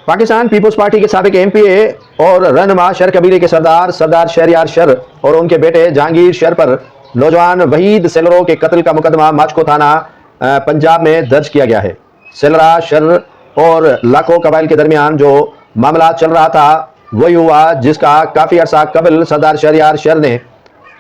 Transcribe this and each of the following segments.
Pakistan peoples party के साबिक MPa और रहनुमा शर कबीले के सरदार शहरियार शर और उनके बेटे जहांगीर शर पर नौजवान वहीद सेलरों के कत्ल का मुकदमा माचको थाना पंजाब में दर्ज किया गया है। सेलरा शर और लाखों कबाइल के दरमियान जो मामला चल रहा था वही हुआ जिसका काफ़ी अरसा कबल सरदार शहरियार शर ने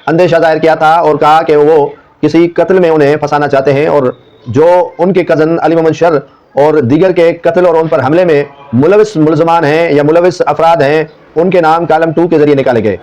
अंदेशा जाहिर किया था और कहा कि वो किसी कत्ल में उन्हें फंसाना चाहते हैं और जो उनके कज़न अली मोहम्मद शर और दीगर के कत्ल और उन पर हमले में मुलविस मुलजमान हैं या मुलविस अफराद हैं उनके नाम कालम 2 के ज़रिए निकाले गए।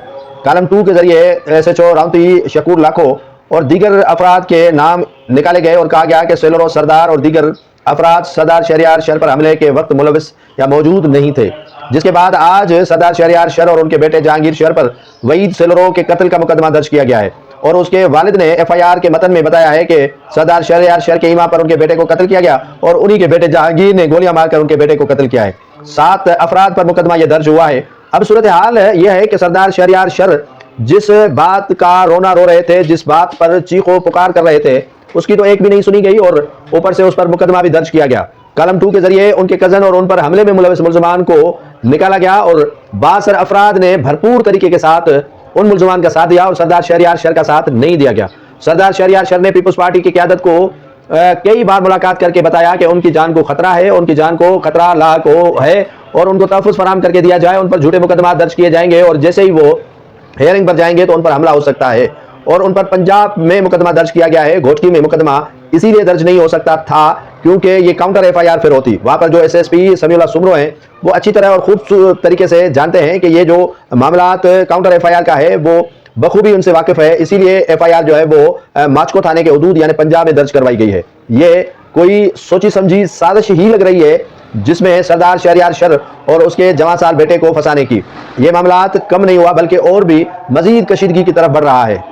कालम 2 के ज़रिए SHO राउती शकूर लाखो और दीगर अफराद के नाम निकाले गए और कहा गया कि सेलरो सरदार और दीगर अफराद सरदार शहरियार शर पर हमले के वक्त मुलविस या मौजूद नहीं थे। जिसके बाद आज सरदार शहरियार शर और उनके बेटे जहांगीर शर पर वहीद सेलरो के कत्ल का मुकदमा दर्ज किया गया है और उसके वालिद ने FIR के मतन में बताया है कि सरदार शहरियार शर के इमा पर उनके बेटे को कत्ल किया गया और उन्हीं के बेटे जहांगीर ने गोलियां मारकर उनके बेटे को कत्ल किया है। 7 अफराद पर मुकदमा यह दर्ज हुआ है। अब सूरत हाल यह है कि सरदार शहरियार शर जिस बात का रोना रो रहे थे, जिस बात पर चीखो पुकार कर रहे थे, उसकी तो एक भी नहीं सुनी गई और ऊपर से उस पर मुकदमा भी दर्ज किया गया। कालम 2 के जरिए उनके कज़न और उन पर हमले में मुलविस मुलजमान को निकाला गया और बासर अफराद ने भरपूर तरीके के साथ उन मुलजमान का साथ दिया और सरदार शहरियार शर का साथ नहीं दिया गया। सरदार शहरियार शर ने पीपल्स पार्टी की क़यादत को कई बार मुलाकात करके बताया कि उनकी जान को खतरा है, उनकी जान को खतरा लाक है और उनको तहफ़्फ़ुज़ फराहम करके दिया जाए। उन पर झूठे मुकदमा दर्ज किए जाएंगे और जैसे ही वो हेयरिंग पर जाएंगे तो उन पर हमला हो सकता है और उन पर पंजाब में मुकदमा दर्ज किया गया है। घोटकी में मुकदमा इसीलिए दर्ज नहीं हो सकता था क्योंकि ये काउंटर FIR फिर होती। वहाँ पर जो SSP समीउल्लाह सुमरो हैं वो अच्छी तरह और खूब तरीके से जानते हैं कि ये जो मामलात काउंटर FIR का है वो बखूबी उनसे वाकिफ़ है, इसीलिए FIR जो है वो माचको थाने के हदूद यानी पंजाब में दर्ज करवाई गई है। ये कोई सोची समझी साजिश ही लग रही है जिसमें सरदार शहरियार शर और उसके जवां साल बेटे को फंसाने की। ये मामलात कम नहीं हुआ बल्कि और भी मज़ीद कशीदगी की तरफ बढ़ रहा है।